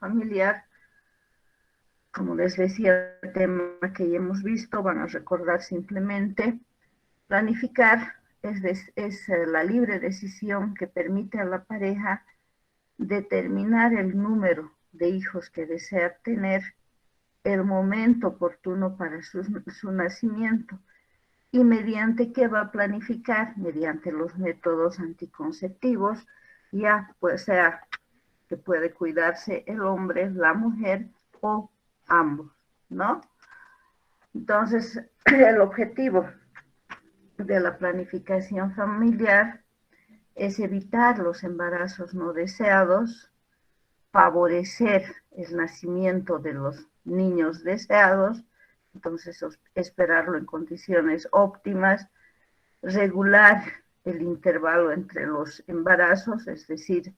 familiar. Como les decía, el tema que ya hemos visto, van a recordar simplemente, planificar es la libre decisión que permite a la pareja determinar el número de hijos que desea tener, el momento oportuno para su nacimiento y mediante qué va a planificar, mediante los métodos anticonceptivos, ya pues sea que puede cuidarse el hombre, la mujer o ambos, ¿no? Entonces, el objetivo de la planificación familiar es evitar los embarazos no deseados, favorecer el nacimiento de los niños deseados, entonces esperarlo en condiciones óptimas, regular el intervalo entre los embarazos, es decir,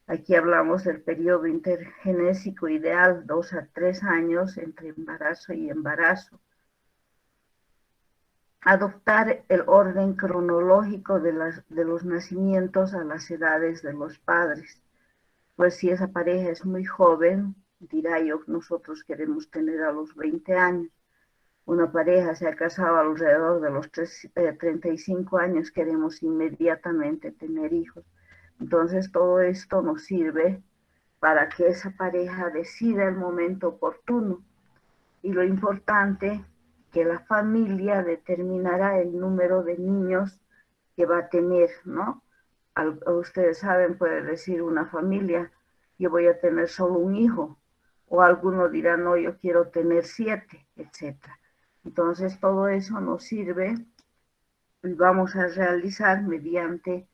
aquí hablamos del periodo intergenésico ideal, 2 a 3 años entre embarazo y embarazo. Adoptar el orden cronológico de los nacimientos a las edades de los padres. Pues si esa pareja es muy joven, dirá yo, nosotros queremos tener a los 20 años. Una pareja se ha casado alrededor de los 35 años, queremos inmediatamente tener hijos. Entonces todo esto nos sirve para que esa pareja decida el momento oportuno. Y lo importante, que la familia determinará el número de niños que va a tener, ¿no? Ustedes saben, puede decir una familia, yo voy a tener solo un hijo, o alguno dirá, no, yo quiero tener 7, etcétera. Entonces todo eso nos sirve y vamos a realizar mediante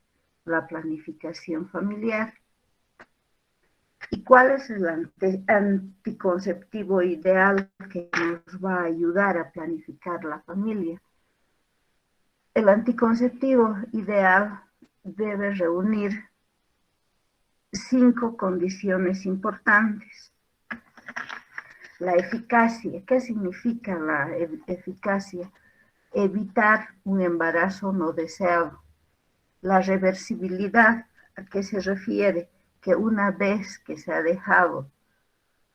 la planificación familiar. ¿Y cuál es el anticonceptivo ideal que nos va a ayudar a planificar la familia? El anticonceptivo ideal debe reunir 5 condiciones importantes. La eficacia. ¿Qué significa la eficacia? Evitar un embarazo no deseado. La reversibilidad, ¿a qué se refiere? Que una vez que se ha dejado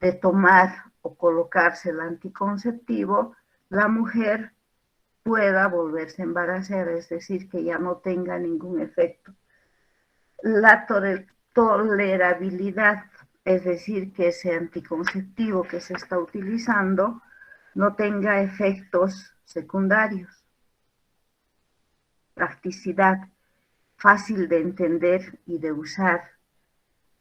de tomar o colocarse el anticonceptivo, la mujer pueda volverse a embarazar, es decir, que ya no tenga ningún efecto. La tolerabilidad, es decir, que ese anticonceptivo que se está utilizando no tenga efectos secundarios. Practicidad, fácil de entender y de usar.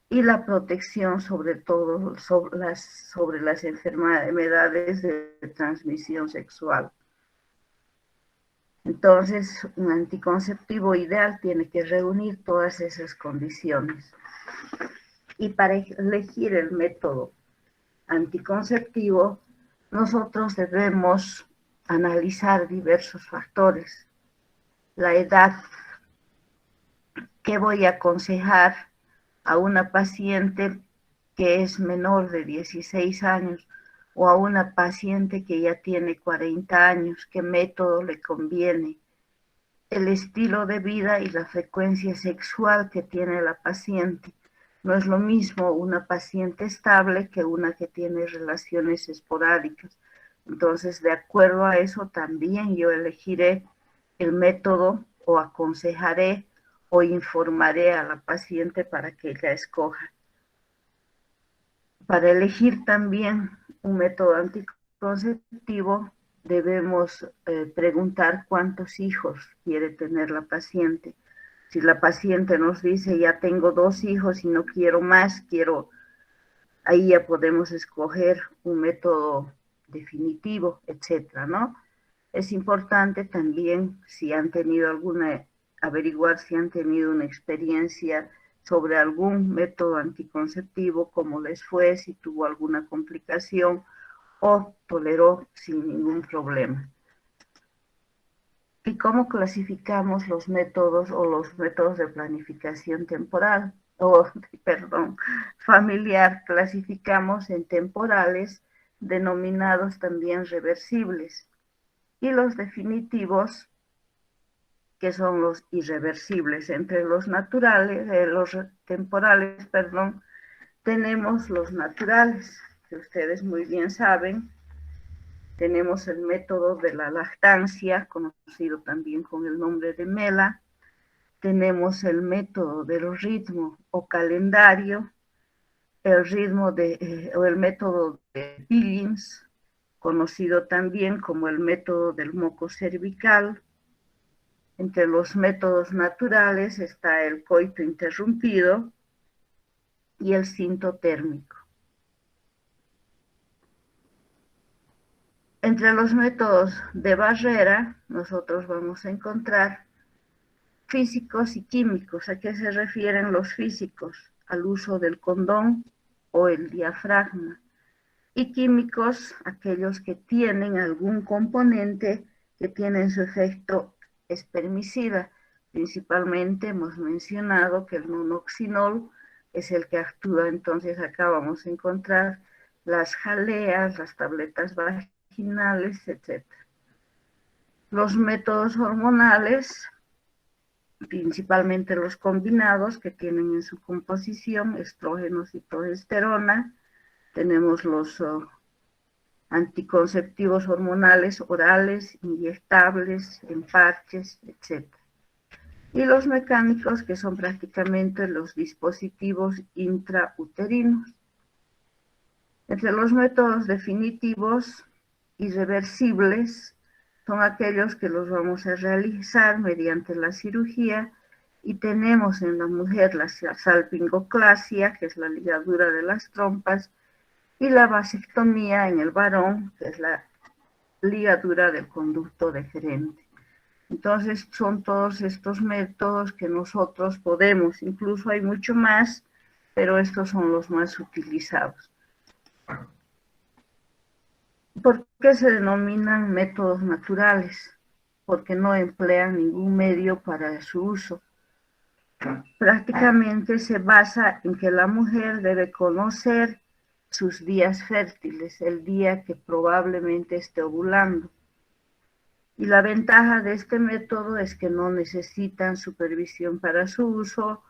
Y la protección sobre todo sobre las enfermedades de transmisión sexual. Entonces, un anticonceptivo ideal tiene que reunir todas esas condiciones. Y para elegir el método anticonceptivo, nosotros debemos analizar diversos factores. La edad, ¿qué voy a aconsejar a una paciente que es menor de 16 años o a una paciente que ya tiene 40 años? ¿Qué método le conviene? El estilo de vida y la frecuencia sexual que tiene la paciente. No es lo mismo una paciente estable que una que tiene relaciones esporádicas. Entonces, de acuerdo a eso, también yo elegiré el método o aconsejaré o informaré a la paciente para que ella escoja. Para elegir también un método anticonceptivo, debemos preguntar cuántos hijos quiere tener la paciente. Si la paciente nos dice, ya tengo 2 hijos y no quiero más, ahí ya podemos escoger un método definitivo, etcétera, ¿no? Es importante también si han tenido averiguar si han tenido una experiencia sobre algún método anticonceptivo, cómo les fue, si tuvo alguna complicación o toleró sin ningún problema. ¿Y cómo clasificamos los métodos o los métodos de planificación temporal? Familiar, clasificamos en temporales, denominados también reversibles, y los definitivos, que son los irreversibles. Entre los naturales, los temporales, tenemos los naturales, que ustedes muy bien saben. Tenemos el método de la lactancia, conocido también con el nombre de MELA. Tenemos el método del ritmo o calendario, o el método de Billings, conocido también como el método del moco cervical. Entre los métodos naturales está el coito interrumpido y el cinto térmico. Entre los métodos de barrera, nosotros vamos a encontrar físicos y químicos. ¿A qué se refieren los físicos? Al uso del condón o el diafragma. Y químicos, aquellos que tienen algún componente que tiene en su efecto espermicida. Principalmente hemos mencionado que el nonoxinol es el que actúa. Entonces acá vamos a encontrar las jaleas, las tabletas vaginales, etc. Los métodos hormonales, principalmente los combinados, que tienen en su composición estrógenos y progesterona. Tenemos los anticonceptivos hormonales orales, inyectables, en parches, etc. Y los mecánicos, que son prácticamente los dispositivos intrauterinos. Entre los métodos definitivos y reversibles son aquellos que los vamos a realizar mediante la cirugía, y tenemos en la mujer la salpingoclasia, que es la ligadura de las trompas, y la vasectomía en el varón, que es la ligadura del conducto deferente. Entonces son todos estos métodos que nosotros podemos, incluso hay mucho más, pero estos son los más utilizados. ¿Por qué se denominan métodos naturales? Porque no emplean ningún medio para su uso. Prácticamente se basa en que la mujer debe conocer sus días fértiles, el día que probablemente esté ovulando. Y la ventaja de este método es que no necesitan supervisión para su uso,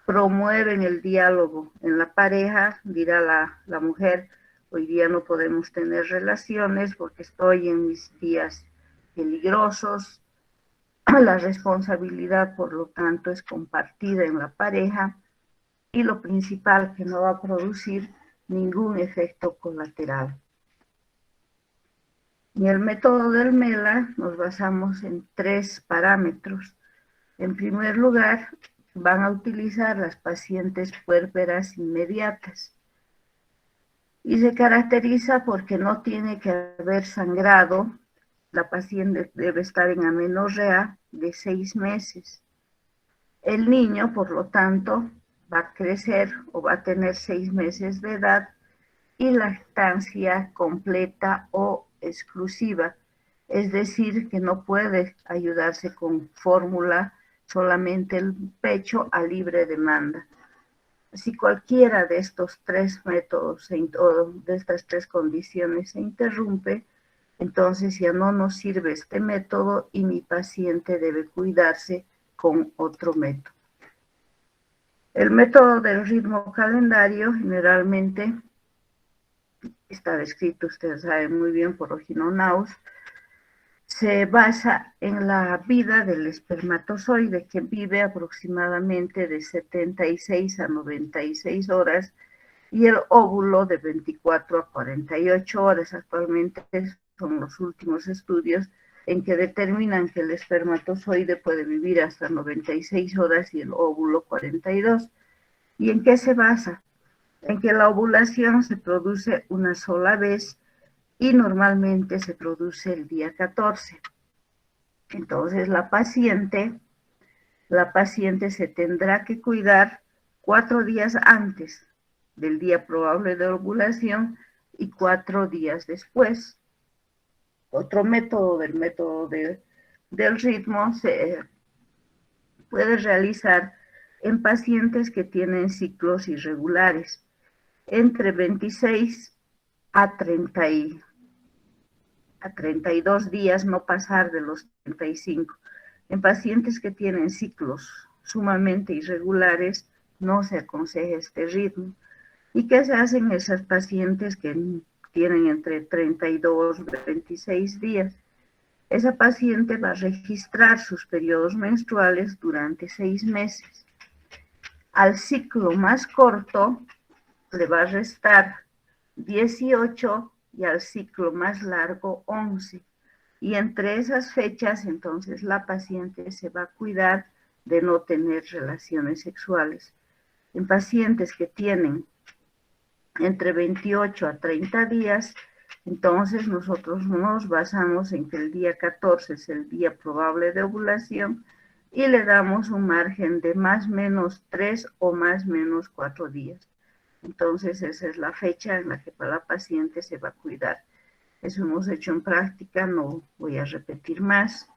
promueven el diálogo en la pareja. Dirá la mujer: hoy día no podemos tener relaciones porque estoy en mis días peligrosos. La responsabilidad, por lo tanto, es compartida en la pareja, y lo principal, que no va a producir ningún efecto colateral. En el método del MELA nos basamos en 3 parámetros. En primer lugar, van a utilizar las pacientes puérperas inmediatas, y se caracteriza porque no tiene que haber sangrado. La paciente debe estar en amenorrea de 6 meses. El niño, por lo tanto, va a crecer o va a tener 6 meses de edad, y lactancia completa o exclusiva, es decir, que no puede ayudarse con fórmula, solamente el pecho a libre demanda. Si cualquiera de estos 3 métodos o de estas 3 condiciones se interrumpe, entonces ya no nos sirve este método y mi paciente debe cuidarse con otro método. El método del ritmo calendario generalmente está descrito, ustedes saben muy bien, por Ogino Naus. Se basa en la vida del espermatozoide, que vive aproximadamente de 76 a 96 horas, y el óvulo de 24 a 48 horas. Actualmente son los últimos estudios en que determinan que el espermatozoide puede vivir hasta 96 horas y el óvulo 42. ¿Y en qué se basa? En que la ovulación se produce una sola vez, y normalmente se produce el día 14. Entonces la paciente se tendrá que cuidar 4 días antes del día probable de ovulación y 4 días después. Otro método, del método del ritmo, se puede realizar en pacientes que tienen ciclos irregulares, entre 26 a 32 días, no pasar de los 35. En pacientes que tienen ciclos sumamente irregulares no se aconseja este ritmo. ¿Y qué se hacen esas pacientes que tienen entre 32 y 26 días? Esa paciente va a registrar sus periodos menstruales durante 6 meses. Al ciclo más corto le va a restar 18 y al ciclo más largo 11. Y entre esas fechas, entonces, la paciente se va a cuidar de no tener relaciones sexuales. En pacientes que tienen entre 28 a 30 días, entonces nosotros nos basamos en que el día 14 es el día probable de ovulación y le damos un margen de más o menos 3 o más o menos 4 días. Entonces esa es la fecha en la que la paciente se va a cuidar. Eso hemos hecho en práctica, no voy a repetir más.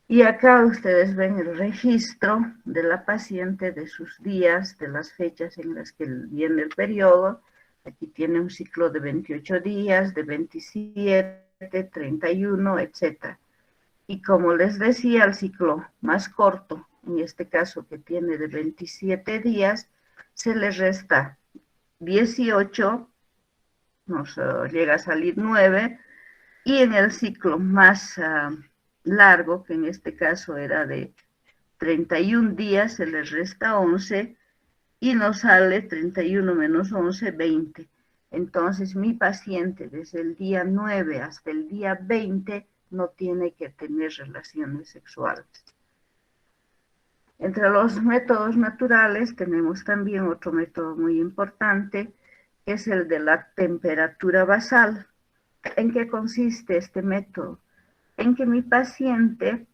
Y acá ustedes ven el registro de la paciente, de sus días, de las fechas en las que viene el periodo. Aquí tiene un ciclo de 28 días, de 27, 31, etc. Y como les decía, el ciclo más corto, en este caso que tiene de 27 días, se le resta 18, nos llega a salir 9, y en el ciclo más largo, que en este caso era de 31 días, se le resta 11 y nos sale 31 menos 11, 20. Entonces mi paciente desde el día 9 hasta el día 20 no tiene que tener relaciones sexuales. Entre los métodos naturales tenemos también otro método muy importante, que es el de la temperatura basal. ¿En qué consiste este método? En que mi paciente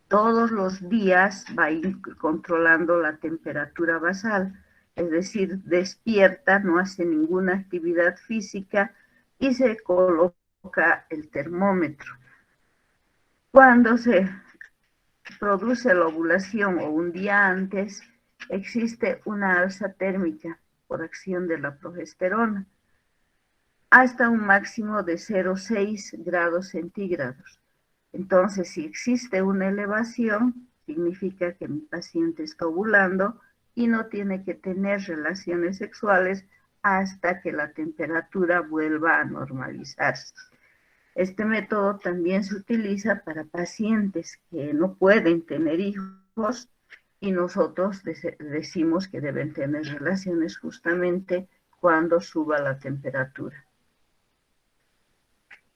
todos los días va a ir controlando la temperatura basal, es decir, despierta, no hace ninguna actividad física y se coloca el termómetro. Cuando se produce la ovulación o un día antes, existe una alza térmica por acción de la progesterona hasta un máximo de 0,6 grados centígrados. Entonces, si existe una elevación, significa que mi paciente está ovulando y no tiene que tener relaciones sexuales hasta que la temperatura vuelva a normalizarse. Este método también se utiliza para pacientes que no pueden tener hijos y nosotros decimos que deben tener relaciones justamente cuando suba la temperatura.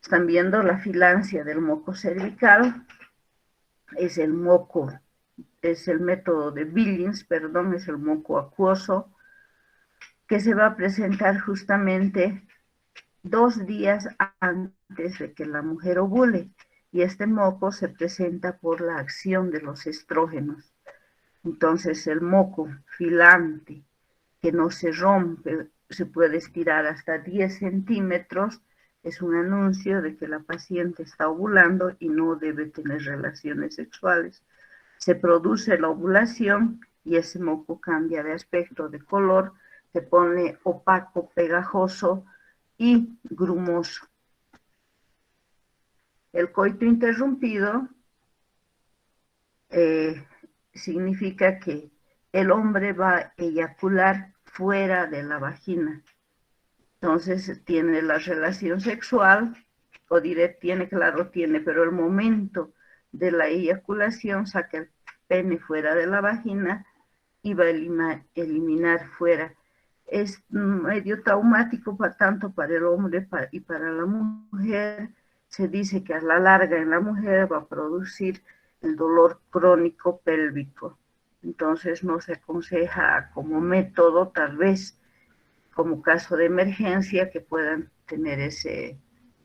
Están viendo la filancia del moco cervical, es el moco, es el método de Billings, perdón, es el moco acuoso, que se va a presentar justamente 2 días antes de que la mujer ovule, y este moco se presenta por la acción de los estrógenos. Entonces el moco filante, que no se rompe, se puede estirar hasta 10 centímetros, es un anuncio de que la paciente está ovulando y no debe tener relaciones sexuales. Se produce la ovulación y ese moco cambia de aspecto, de color, se pone opaco, pegajoso y grumoso. El coito interrumpido significa que el hombre va a eyacular fuera de la vagina. Entonces tiene la relación sexual, o diré tiene, claro, tiene, pero el momento de la eyaculación saca el pene fuera de la vagina y va a eliminar fuera. Es medio traumático tanto para el hombre y para la mujer. Se dice que a la larga en la mujer va a producir el dolor crónico pélvico. Entonces no se aconseja como método, tal vez como caso de emergencia, que puedan tener ese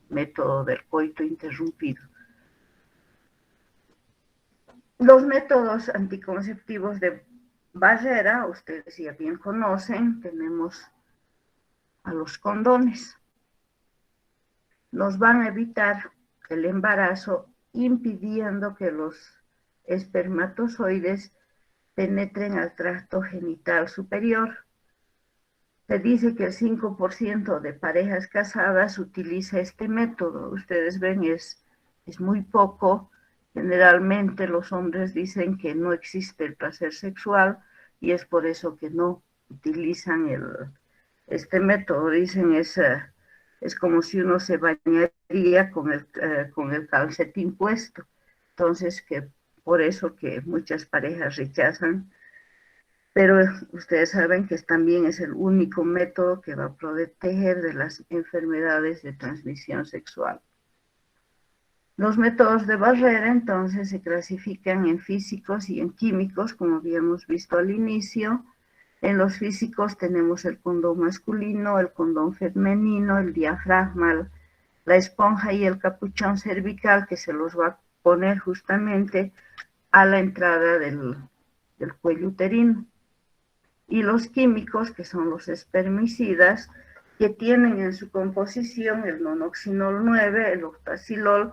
método del coito interrumpido. Los métodos anticonceptivos de barrera, ustedes ya bien conocen, tenemos a los condones. Nos van a evitar el embarazo impidiendo que los espermatozoides penetren al tracto genital superior. Se dice que el 5% de parejas casadas utiliza este método. Ustedes ven, es muy poco. Generalmente los hombres dicen que no existe el placer sexual y es por eso que no utilizan este método, dicen es como si uno se bañaría con el calcetín puesto. Entonces, que por eso que muchas parejas rechazan, pero ustedes saben que también es el único método que va a proteger de las enfermedades de transmisión sexual. Los métodos de barrera entonces se clasifican en físicos y en químicos, como habíamos visto al inicio. En los físicos tenemos el condón masculino, el condón femenino, el diafragma, la esponja y el capuchón cervical, que se los va a poner justamente a la entrada del cuello uterino. Y los químicos, que son los espermicidas, que tienen en su composición el nonoxinol 9, el octacilol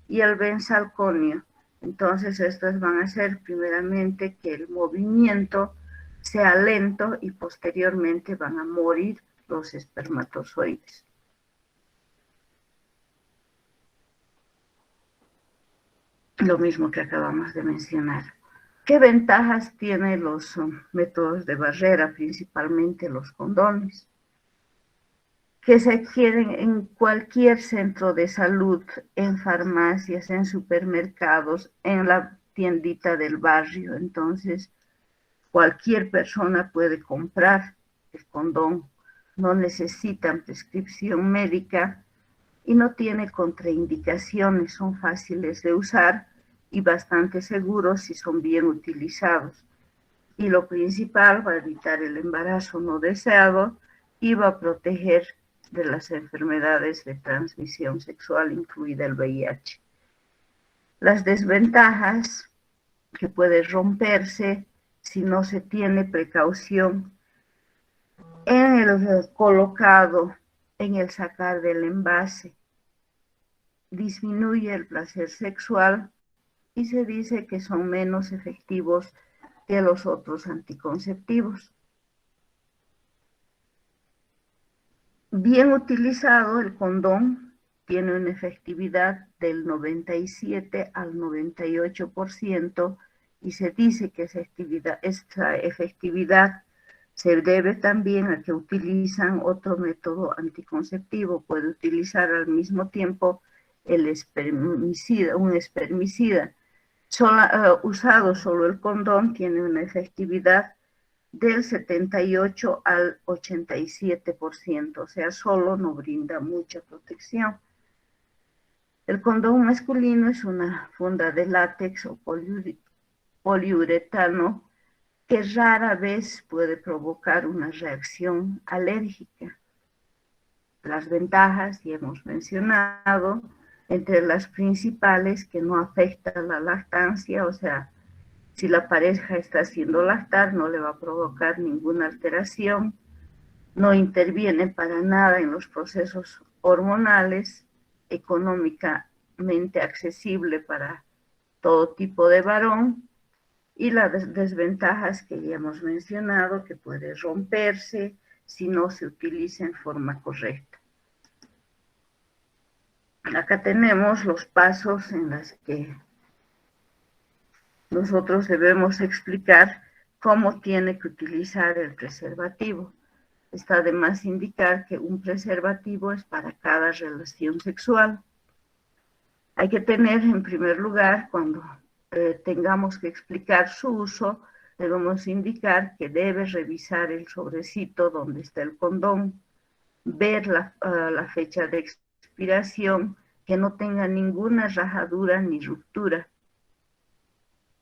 y el benzalconio. Entonces, estas van a hacer primeramente que el movimiento sea lento y posteriormente van a morir los espermatozoides. Lo mismo que acabamos de mencionar. ¿Qué ventajas tienen los métodos de barrera, principalmente los condones? Que se adquieren en cualquier centro de salud, en farmacias, en supermercados, en la tiendita del barrio. Entonces, cualquier persona puede comprar el condón, no necesitan prescripción médica y no tiene contraindicaciones, son fáciles de usar y bastante seguros si son bien utilizados. Y lo principal va a evitar el embarazo no deseado y va a proteger de las enfermedades de transmisión sexual, incluida el VIH. Las desventajas que puede romperse si no se tiene precaución en el colocado, en el sacar del envase, disminuye el placer sexual y se dice que son menos efectivos que los otros anticonceptivos. Bien utilizado, el condón tiene una efectividad del 97 al 98% y se dice que esta efectividad se debe también a que utilizan otro método anticonceptivo. Puede utilizar al mismo tiempo un espermicida. Usado solo el condón tiene una efectividad del 78 al 87%, o sea, solo no brinda mucha protección. El condón masculino es una funda de látex o poliuretano que rara vez puede provocar una reacción alérgica. Las ventajas, ya hemos mencionado, entre las principales, que no afecta la lactancia, o sea, si la pareja está haciendo lactar, no le va a provocar ninguna alteración, no interviene para nada en los procesos hormonales, económicamente accesible para todo tipo de varón, y las desventajas que ya hemos mencionado, que puede romperse si no se utiliza en forma correcta. Acá tenemos los pasos en los que nosotros debemos explicar cómo tiene que utilizar el preservativo. Está de más indicar que un preservativo es para cada relación sexual. Hay que tener, en primer lugar, cuando tengamos que explicar su uso, debemos indicar que debe revisar el sobrecito donde está el condón, ver la fecha de expiración, que no tenga ninguna rajadura ni ruptura.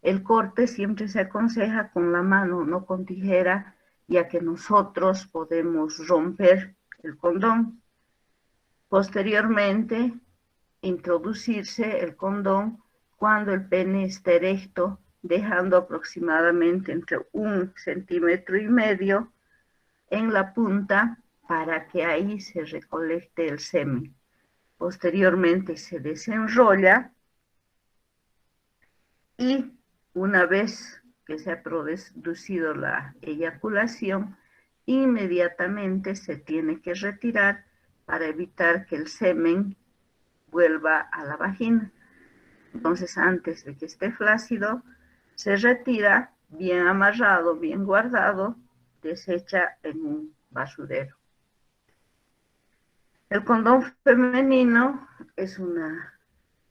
El corte siempre se aconseja con la mano, no con tijera, ya que nosotros podemos romper el condón. Posteriormente, introducirse el condón cuando el pene esté erecto, dejando aproximadamente entre 1,5 centímetros en la punta para que ahí se recolecte el semen. Posteriormente se desenrolla y una vez que se ha producido la eyaculación, inmediatamente se tiene que retirar para evitar que el semen vuelva a la vagina. Entonces, antes de que esté flácido, se retira bien amarrado, bien guardado, desecha en un basurero. El condón femenino es una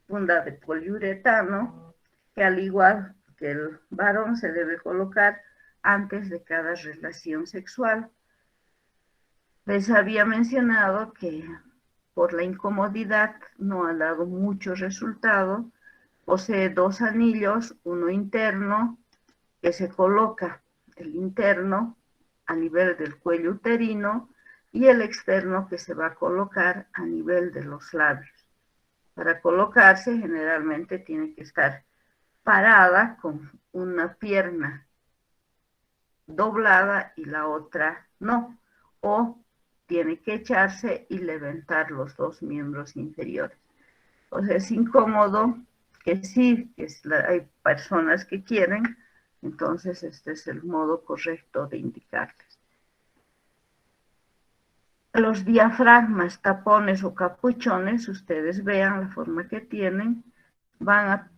funda de poliuretano que, al igual que el varón, se debe colocar antes de cada relación sexual. Les había mencionado que por la incomodidad no ha dado mucho resultado. Posee dos anillos, uno interno que se coloca, el interno a nivel del cuello uterino, y el externo que se va a colocar a nivel de los labios. Para colocarse generalmente tiene que estar parada con una pierna doblada y la otra no, o tiene que echarse y levantar los dos miembros inferiores. O sea, es incómodo, que sí, hay personas que quieren, entonces este es el modo correcto de indicarles. Los diafragmas, tapones o capuchones, ustedes vean la forma que tienen, van a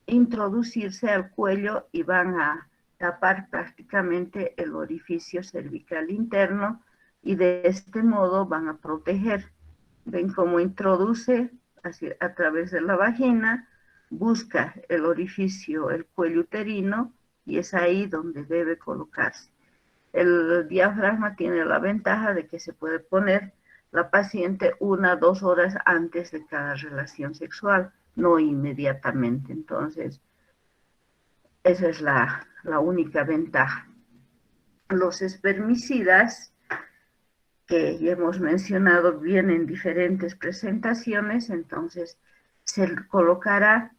introducirse al cuello y van a tapar prácticamente el orificio cervical interno, y de este modo van a proteger. Ven cómo introduce a través de la vagina, busca el orificio, el cuello uterino, y es ahí donde debe colocarse. El diafragma tiene la ventaja de que se puede poner la paciente 1 o 2 horas antes de cada relación sexual, no inmediatamente. Entonces, esa es la única ventaja. Los espermicidas, que ya hemos mencionado, vienen en diferentes presentaciones, entonces se colocará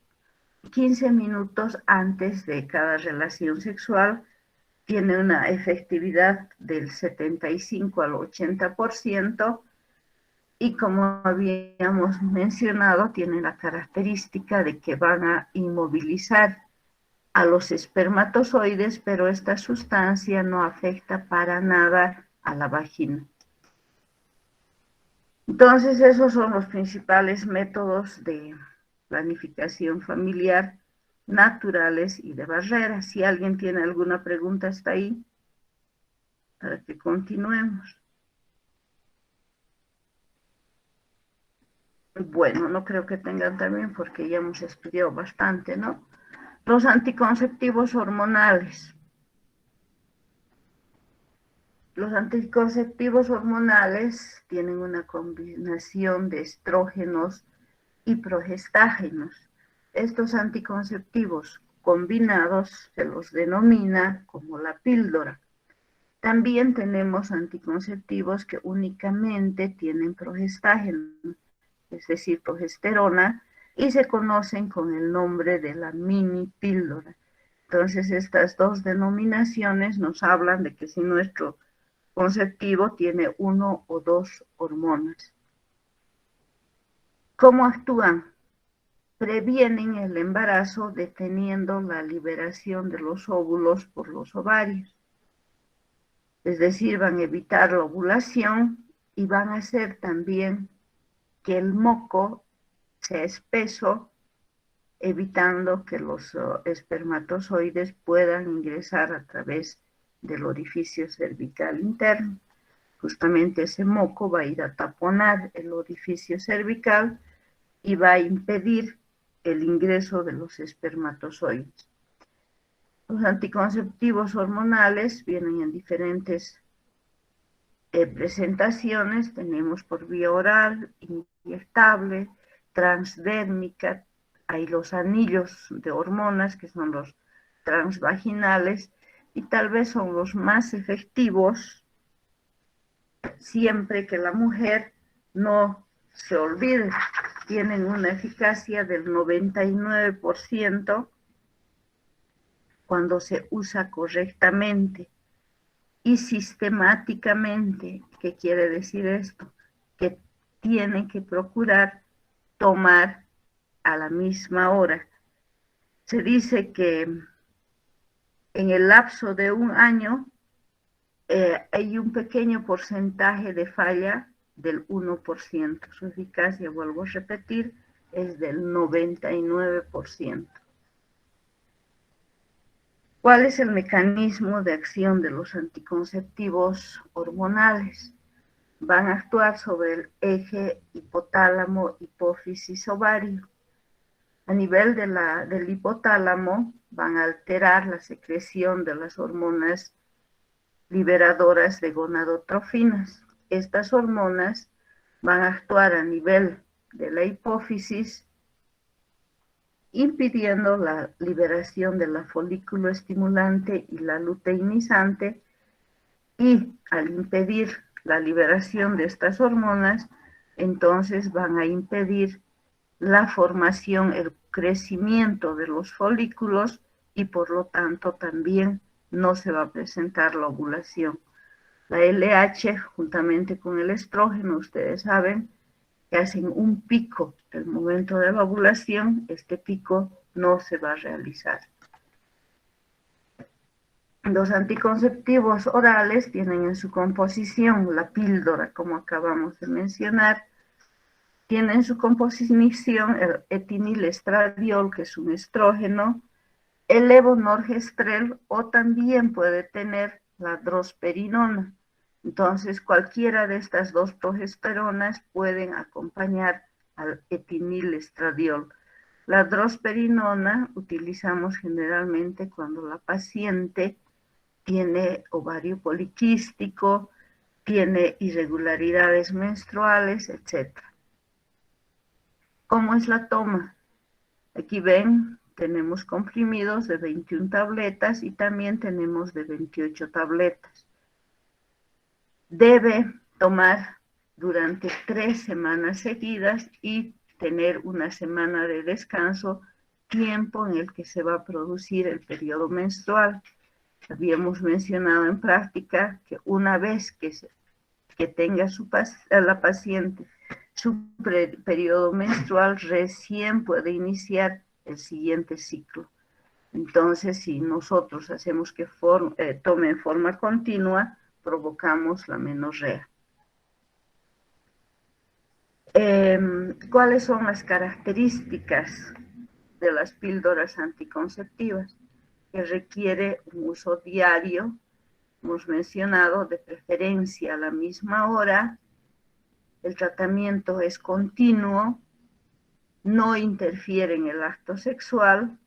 15 minutos antes de cada relación sexual. Tiene una efectividad del 75 al 80%, y como habíamos mencionado, tiene la característica de que van a inmovilizar a los espermatozoides, pero esta sustancia no afecta para nada a la vagina. Entonces, esos son los principales métodos de planificación familiar naturales y de barreras. Si alguien tiene alguna pregunta hasta ahí, para que continuemos. Bueno, no creo que tengan también, porque ya hemos estudiado bastante, ¿no? Los anticonceptivos hormonales. Los anticonceptivos hormonales tienen una combinación de estrógenos y progestágenos. Estos anticonceptivos combinados se los denomina como la píldora. También tenemos anticonceptivos que únicamente tienen progestágeno, es decir, progesterona, y se conocen con el nombre de la mini píldora. Entonces, estas dos denominaciones nos hablan de que si nuestro conceptivo tiene 1 o 2 hormonas. ¿Cómo actúan? Previenen el embarazo deteniendo la liberación de los óvulos por los ovarios. Es decir, van a evitar la ovulación y van a hacer también que el moco sea espeso, evitando que los espermatozoides puedan ingresar a través del orificio cervical interno. Justamente ese moco va a ir a taponar el orificio cervical y va a impedir el ingreso de los espermatozoides. Los anticonceptivos hormonales vienen en diferentes presentaciones. Tenemos por vía oral, inyectable, transdérmica. Hay los anillos de hormonas, que son los transvaginales, y tal vez son los más efectivos, siempre que la mujer no se olvide. Tienen una eficacia del 99% cuando se usa correctamente y sistemáticamente. ¿Qué quiere decir esto? Que tienen que procurar tomar a la misma hora. Se dice que en el lapso de un año hay un pequeño porcentaje de falla del 1%. Su eficacia, vuelvo a repetir, es del 99%. ¿Cuál es el mecanismo de acción de los anticonceptivos hormonales? Van a actuar sobre el eje hipotálamo, hipófisis, ovario. A nivel del hipotálamo van a alterar la secreción de las hormonas liberadoras de gonadotrofinas. Estas hormonas van a actuar a nivel de la hipófisis, impidiendo la liberación de la folículo estimulante y la luteinizante, y al impedir la liberación de estas hormonas, entonces van a impedir la formación, el crecimiento de los folículos, y por lo tanto también no se va a presentar la ovulación. La LH, juntamente con el estrógeno, ustedes saben que hacen un pico el momento de la ovulación. Este pico no se va a realizar. Los anticonceptivos orales tienen en su composición la píldora, como acabamos de mencionar, tiene en su composición el etinilestradiol, que es un estrógeno, el levonorgestrel, o también puede tener la drosperinona. Entonces, cualquiera de estas dos progesteronas pueden acompañar al etinilestradiol. La drosperinona utilizamos generalmente cuando la paciente tiene ovario poliquístico, tiene irregularidades menstruales, etc. ¿Cómo es la toma? Aquí ven, tenemos comprimidos de 21 tabletas y también tenemos de 28 tabletas. Debe tomar durante 3 semanas seguidas y tener una semana de descanso, tiempo en el que se va a producir el periodo menstrual. Habíamos mencionado en práctica que una vez que tenga la paciente su periodo menstrual, recién puede iniciar el siguiente ciclo. Entonces, si nosotros hacemos que tome en forma continua, provocamos la menorrea. ¿Cuáles son las características de las píldoras anticonceptivas? Que requiere un uso diario, hemos mencionado, de preferencia a la misma hora. El tratamiento es continuo, no interfiere en el acto sexual,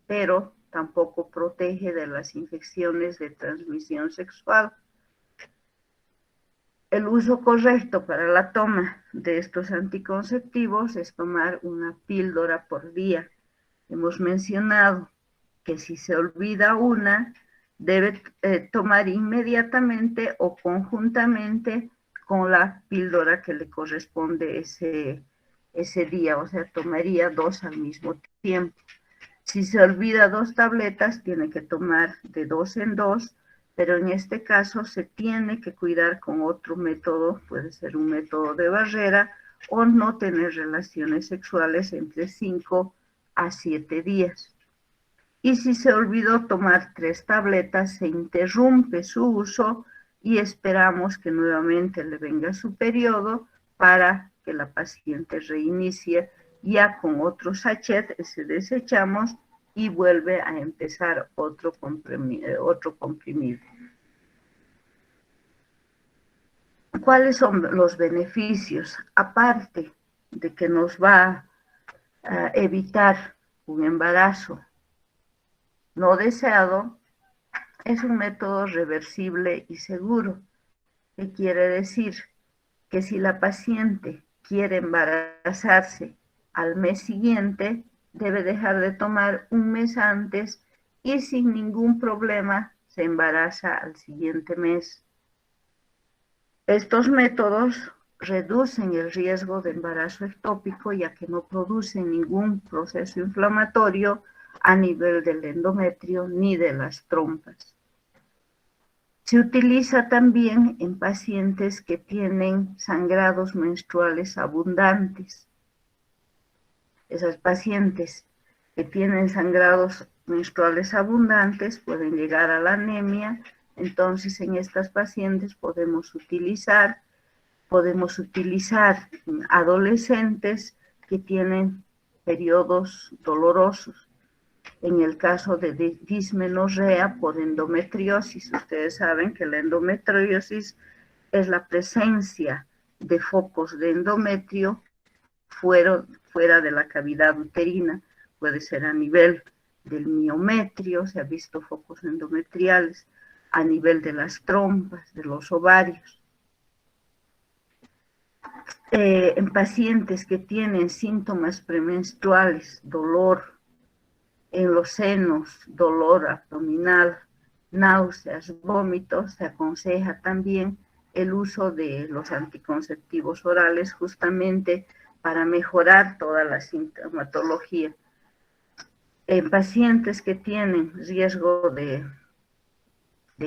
pero tampoco protege de las infecciones de transmisión sexual. El uso correcto para la toma de estos anticonceptivos es tomar una píldora por día. Hemos mencionado que si se olvida una, debe tomar inmediatamente o conjuntamente con la píldora que le corresponde ese día, o sea, tomaría 2 al mismo tiempo. Si se olvida 2 tabletas, tiene que tomar de 2 en 2, pero en este caso se tiene que cuidar con otro método, puede ser un método de barrera, o no tener relaciones sexuales entre 5 a 7 días. Y si se olvidó tomar 3 tabletas, se interrumpe su uso y esperamos que nuevamente le venga su periodo para que la paciente reinicie ya con otro sachet, ese desechamos y vuelve a empezar otro comprimido. ¿Cuáles son los beneficios? Aparte de que nos va a evitar un embarazo no deseado, es un método reversible y seguro. ¿Qué quiere decir? Que si la paciente quiere embarazarse al mes siguiente, debe dejar de tomar un mes antes y sin ningún problema se embaraza al siguiente mes. Estos métodos reducen el riesgo de embarazo ectópico, ya que no producen ningún proceso inflamatorio a nivel del endometrio ni de las trompas. Se utiliza también en pacientes que tienen sangrados menstruales abundantes. Esas pacientes que tienen sangrados menstruales abundantes pueden llegar a la anemia. Entonces, en estas pacientes podemos utilizar adolescentes que tienen periodos dolorosos. En el caso de dismenorrea por endometriosis, ustedes saben que la endometriosis es la presencia de focos de endometrio fuera de la cavidad uterina, puede ser a nivel del miometrio, se ha visto focos endometriales, a nivel de las trompas, de los ovarios. En pacientes que tienen síntomas premenstruales, dolor en los senos, dolor abdominal, náuseas, vómitos, se aconseja también el uso de los anticonceptivos orales justamente para mejorar toda la sintomatología. En pacientes que tienen riesgo de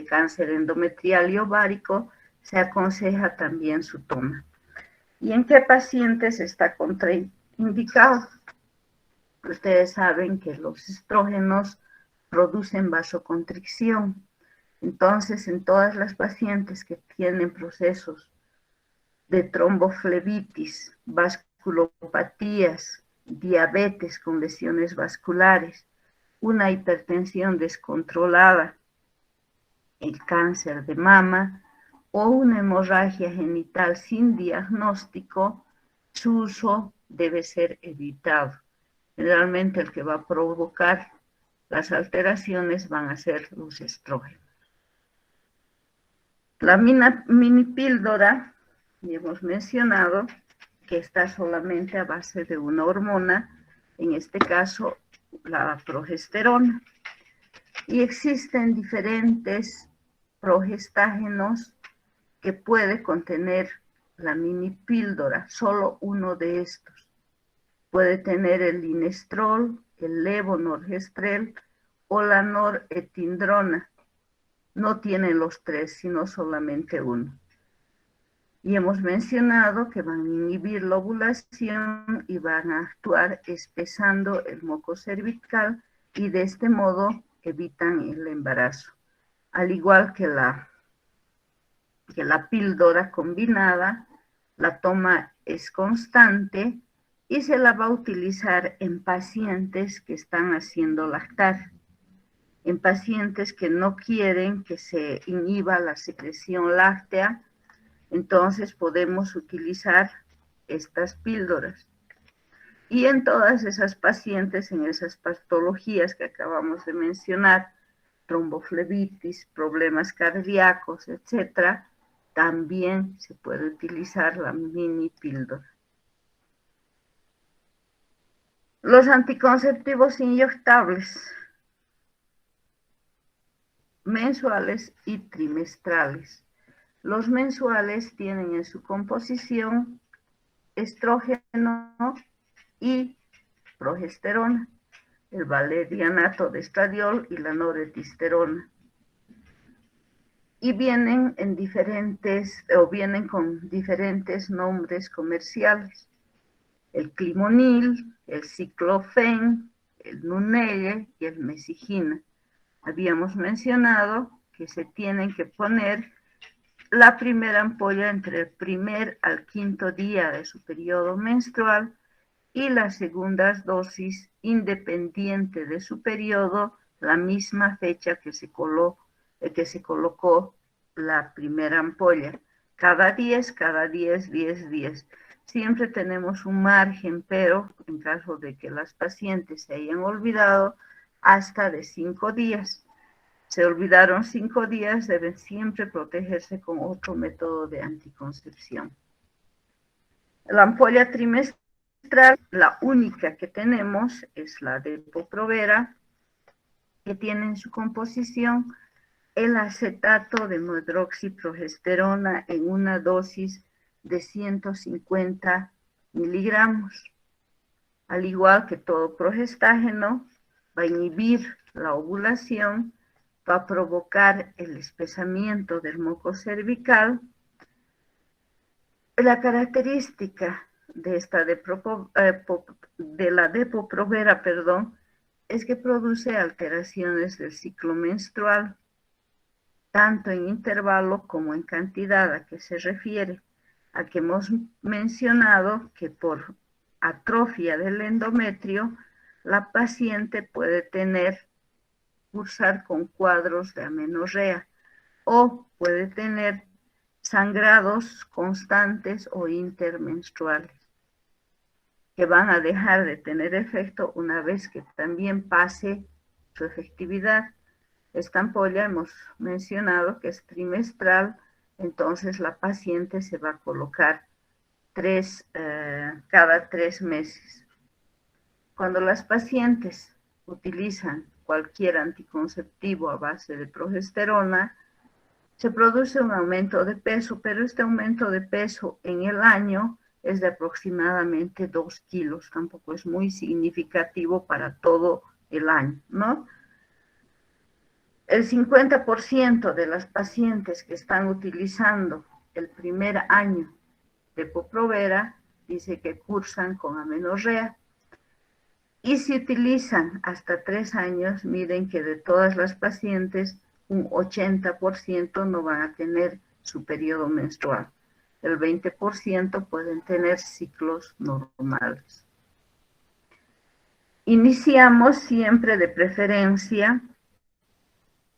cáncer endometrial y ovárico, se aconseja también su toma. ¿Y en qué pacientes está contraindicado? Ustedes saben que los estrógenos producen vasoconstricción. Entonces, en todas las pacientes que tienen procesos de tromboflebitis, vasculopatías, diabetes con lesiones vasculares, una hipertensión descontrolada, el cáncer de mama o una hemorragia genital sin diagnóstico, su uso debe ser evitado. Generalmente el que va a provocar las alteraciones van a ser los estrógenos. La mini píldora, ya hemos mencionado, que está solamente a base de una hormona, en este caso la progesterona. Y existen diferentes progestágenos que puede contener la mini píldora, solo uno de estos. Puede tener el linestrol, el levonorgestrel o la noretindrona. No tiene los tres, sino solamente uno. Y hemos mencionado que van a inhibir la ovulación y van a actuar espesando el moco cervical y de este modo evitan el embarazo. Al igual que la píldora combinada, la toma es constante y se la va a utilizar en pacientes que están haciendo lactar, en pacientes que no quieren que se inhiba la secreción láctea. Entonces podemos utilizar estas píldoras. Y en todas esas pacientes, en esas patologías que acabamos de mencionar, tromboflebitis, problemas cardíacos, etcétera, también se puede utilizar la mini píldora. Los anticonceptivos inyectables, mensuales y trimestrales. Los mensuales tienen en su composición estrógeno y progesterona, el valerianato de estradiol y la norethisterona. Y vienen vienen con diferentes nombres comerciales. El climonil, el ciclofen, el nunelle y el mesigina. Habíamos mencionado que se tienen que poner la primera ampolla entre el primer al quinto día de su periodo menstrual y las segundas dosis independiente de su periodo, la misma fecha que se colocó la primera ampolla. Cada 10, 10. Siempre tenemos un margen, pero en caso de que las pacientes se hayan olvidado, hasta de 5 días. Se olvidaron 5 días, deben siempre protegerse con otro método de anticoncepción. La ampolla trimestral, la única que tenemos es la Depo-Provera, que tiene en su composición el acetato de medroxiprogesterona en una dosis de 150 miligramos. Al igual que todo progestágeno, va a inhibir la ovulación, va a provocar el espesamiento del moco cervical. La característica de la Depo-Provera, es que produce alteraciones del ciclo menstrual, tanto en intervalo como en cantidad. ¿A qué se refiere? A que hemos mencionado que por atrofia del endometrio la paciente puede cursar con cuadros de amenorrea o puede tener sangrados constantes o intermenstruales, que van a dejar de tener efecto una vez que también pase su efectividad. Esta ampolla hemos mencionado que es trimestral, entonces la paciente se va a colocar cada 3 meses. Cuando las pacientes utilizan cualquier anticonceptivo a base de progesterona, se produce un aumento de peso, pero este aumento de peso en el año es de aproximadamente 2 kilos, tampoco es muy significativo para todo el año, ¿no? El 50% de las pacientes que están utilizando el primer año de Depo-Provera dice que cursan con amenorrea. Y si utilizan hasta 3 años, miren que de todas las pacientes, un 80% no van a tener su periodo menstrual. El 20% pueden tener ciclos normales. Iniciamos siempre de preferencia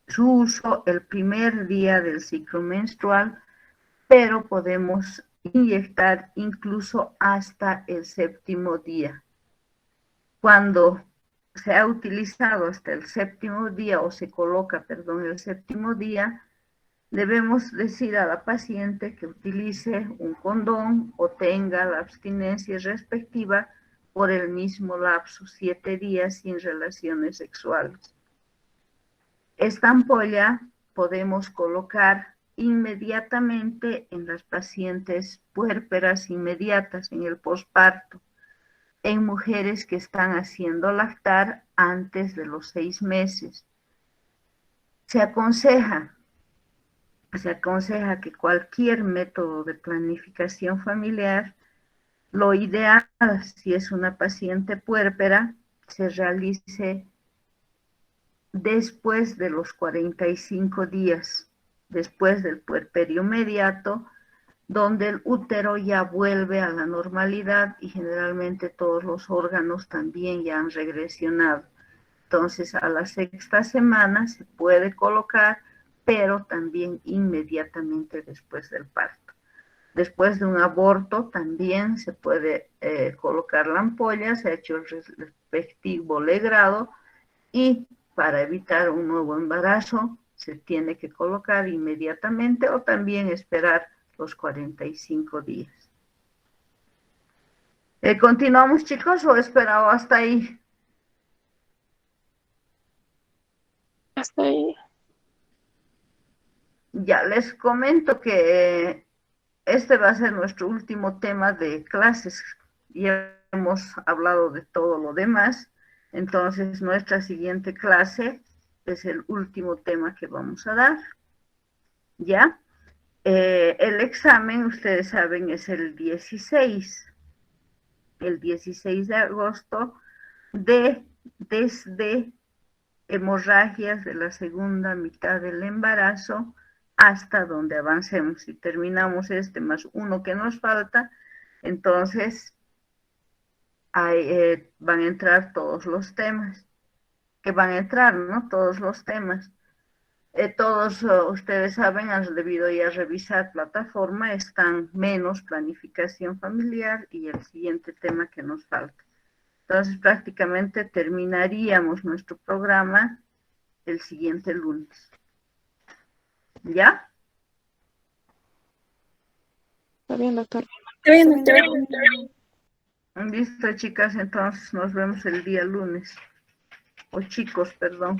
su uso el primer día del ciclo menstrual, pero podemos inyectar incluso hasta el 7º día. Cuando se ha utilizado hasta el 7º día o se coloca, perdón, el 7º día, debemos decir a la paciente que utilice un condón o tenga la abstinencia respectiva por el mismo lapso, 7 días sin relaciones sexuales. Esta ampolla podemos colocar inmediatamente en las pacientes puérperas inmediatas en el posparto, en mujeres que están haciendo lactar antes de los 6 meses. Se aconseja que cualquier método de planificación familiar, lo ideal, si es una paciente puérpera, se realice después de los 45 días, después del puerperio inmediato, donde el útero ya vuelve a la normalidad y generalmente todos los órganos también ya han regresionado. Entonces, a la 6ª semana se puede colocar, pero también inmediatamente después del parto. Después de un aborto también se puede colocar la ampolla, se ha hecho el respectivo legrado y para evitar un nuevo embarazo se tiene que colocar inmediatamente o también esperar los 45 días. ¿Continuamos, chicos, o he esperado hasta ahí? Hasta ahí. Ya les comento que este va a ser nuestro último tema de clases. Ya hemos hablado de todo lo demás. Entonces, nuestra siguiente clase es el último tema que vamos a dar. ¿Ya? El examen, ustedes saben, es el 16 de agosto, desde hemorragias de la segunda mitad del embarazo hasta donde avancemos. Si terminamos este más uno que nos falta, entonces van a entrar todos los temas, que van a entrar, ¿no? Todos los temas. Todos ustedes saben, han debido ya revisar plataforma, están menos planificación familiar y el siguiente tema que nos falta. Entonces prácticamente terminaríamos nuestro programa el siguiente lunes. ¿Ya? Está bien, doctor. Está bien, doctor. Listo, chicas, entonces nos vemos el día lunes. O chicos, perdón.